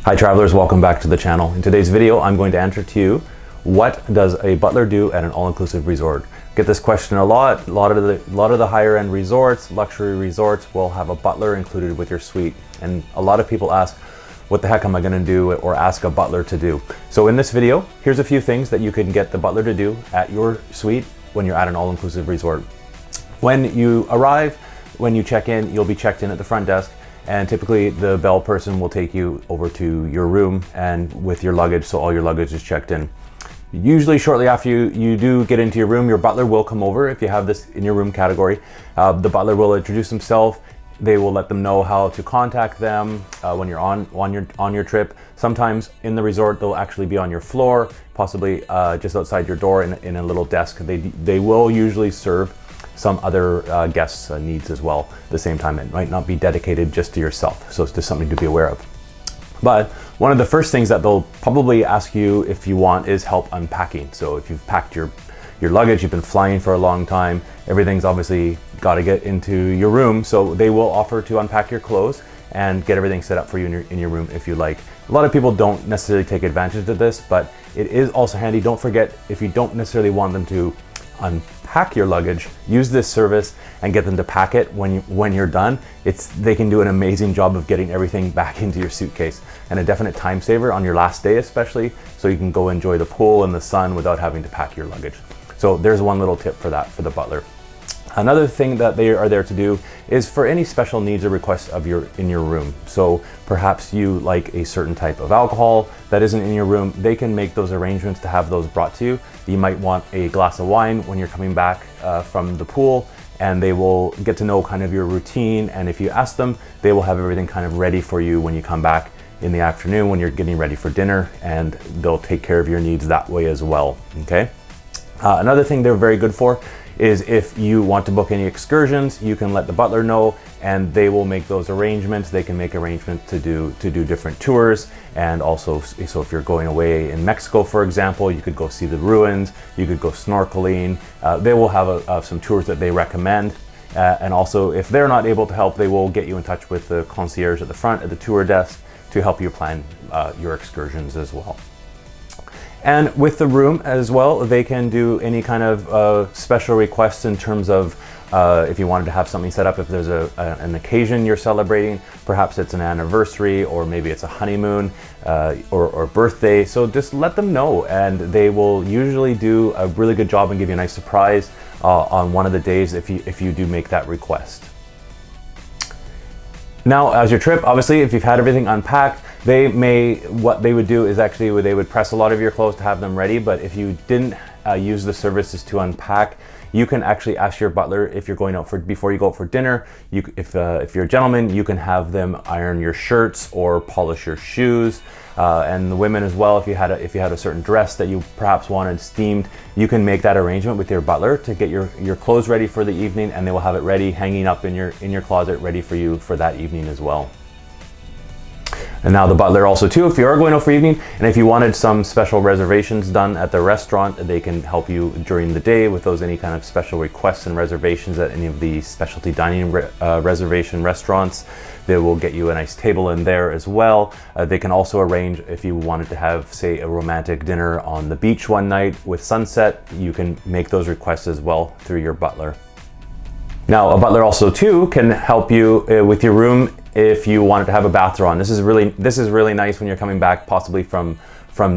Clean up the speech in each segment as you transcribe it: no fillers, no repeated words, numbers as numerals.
Hi travelers, welcome back to the channel. In today's video, I'm going to answer to you, what does a butler do at an all-inclusive resort? Get this question a lot. A lot of the higher end resorts, luxury resorts will have a butler included with your suite. And a lot of people ask, what the heck am I gonna do or ask a butler to do? So in this video, here's a few things that you can get the butler to do at your suite when you're at an all-inclusive resort. When you arrive, when you check in, you'll be checked in at the front desk. And typically the bell person will take you over to your room and with your luggage, so all your luggage is checked in. Usually shortly after you do get into your room, your butler will come over if you have this in your room category. The butler will introduce himself. They will let them know how to contact them when you're on your trip. Sometimes in the resort, they'll actually be on your floor, possibly just outside your door in a little desk. They will usually serve some other guests' needs as well at the same time. It might not be dedicated just to yourself, so it's just something to be aware of. But one of the first things that they'll probably ask you if you want is help unpacking. So if you've packed your luggage, you've been flying for a long time, everything's obviously got to get into your room, so they will offer to unpack your clothes and get everything set up for you in your room if you like. A lot of people don't necessarily take advantage of this, but it is also handy. Don't forget, if you don't necessarily want them to unpack your luggage, use this service and get them to pack it when you're done. They can do an amazing job of getting everything back into your suitcase, and a definite time saver on your last day especially, so you can go enjoy the pool and the sun without having to pack your luggage. So there's one little tip for that for the butler. Another thing that they are there to do is for any special needs or requests in your room. So perhaps you like a certain type of alcohol that isn't in your room, they can make those arrangements to have those brought to you. You might want a glass of wine when you're coming back from the pool, and they will get to know kind of your routine, and if you ask them, they will have everything kind of ready for you when you come back in the afternoon when you're getting ready for dinner, and they'll take care of your needs that way as well, okay? Another thing they're very good for is if you want to book any excursions, you can let the butler know and they will make those arrangements. They can make arrangements to do different tours, and also, so if you're going away in Mexico, for example, you could go see the ruins, you could go snorkeling. They will have some tours that they recommend. And also, if they're not able to help, they will get you in touch with the concierge at the front at the tour desk to help you plan your excursions as well. And with the room as well, they can do any kind of special requests in terms of if you wanted to have something set up, if there's an occasion you're celebrating, perhaps it's an anniversary, or maybe it's a honeymoon or birthday. So just let them know, and they will usually do a really good job and give you a nice surprise on one of the days if you do make that request. Now, as your trip, obviously, if you've had everything unpacked, what they would do is actually they would press a lot of your clothes to have them ready. But if you didn't use the services to unpack, you can actually ask your butler, if you're going out before you go out for dinner, if you're a gentleman, you can have them iron your shirts or polish your shoes. And the women as well, if you had a certain dress that you perhaps wanted steamed, you can make that arrangement with your butler to get your clothes ready for the evening, and they will have it ready, hanging up in your closet, ready for you for that evening as well. And now the butler also too, if you are going out for evening, and if you wanted some special reservations done at the restaurant, they can help you during the day with any kind of special requests and reservations at any of the specialty dining reservation restaurants. They will get you a nice table in there as well. They can also arrange, if you wanted to have, say, a romantic dinner on the beach one night with sunset, you can make those requests as well through your butler. Now, a butler also too can help you with your room if you wanted to have a bath drawn. This is really nice when you're coming back possibly from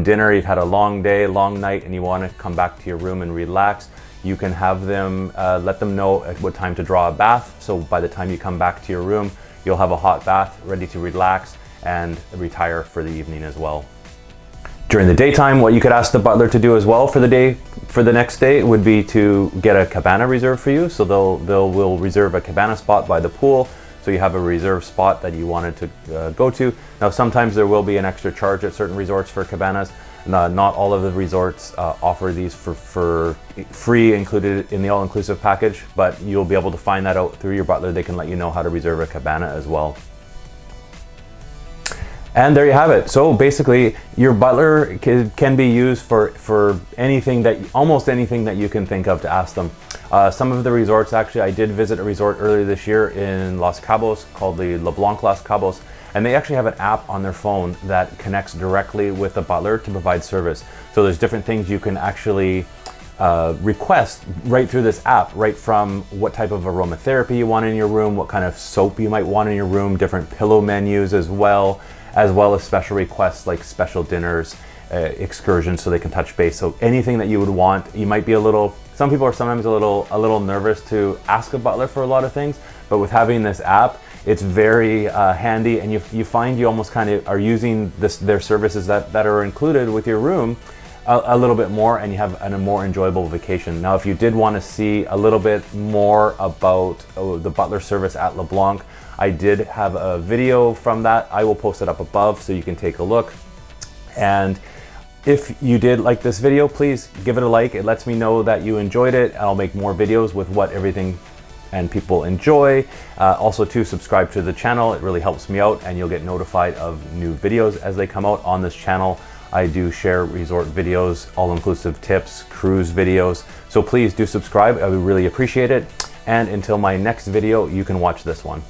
dinner. You've had a long day, long night, and you want to come back to your room and relax. You can have them let them know at what time to draw a bath. So by the time you come back to your room, you'll have a hot bath ready to relax and retire for the evening as well. During the daytime, what you could ask the butler to do as well for the next day would be to get a cabana reserved for you. So will reserve a cabana spot by the pool, so you have a reserved spot that you wanted to go to. Now, sometimes there will be an extra charge at certain resorts for cabanas. Not all of the resorts offer these for free, included in the all-inclusive package, but you'll be able to find that out through your butler. They can let you know how to reserve a cabana as well. And there you have it. So basically, your butler can be used for almost anything that you can think of to ask them. Some of the resorts, actually, I did visit a resort earlier this year in Los Cabos called the LeBlanc Los Cabos, and they actually have an app on their phone that connects directly with the butler to provide service. So there's different things you can actually request right through this app, right from what type of aromatherapy you want in your room, what kind of soap you might want in your room, different pillow menus as well as special requests like special dinners, excursions, so they can touch base. So anything that you would want. You might be some people are sometimes a little nervous to ask a butler for a lot of things, but with having this app, it's very handy, and you find you almost kind of are using their services that are included with your room a little bit more, and you have a more enjoyable vacation. Now, if you did want to see a little bit more about the butler service at LeBlanc, I did have a video from that. I will post it up above so you can take a look. And if you did like this video, please give it a like. It lets me know that you enjoyed it, and I'll make more videos with what everything and people enjoy. Also, to subscribe to the channel, it really helps me out, and you'll get notified of new videos as they come out on this channel. I do share resort videos, all-inclusive tips, cruise videos. So please do subscribe. I would really appreciate it. And until my next video, you can watch this one.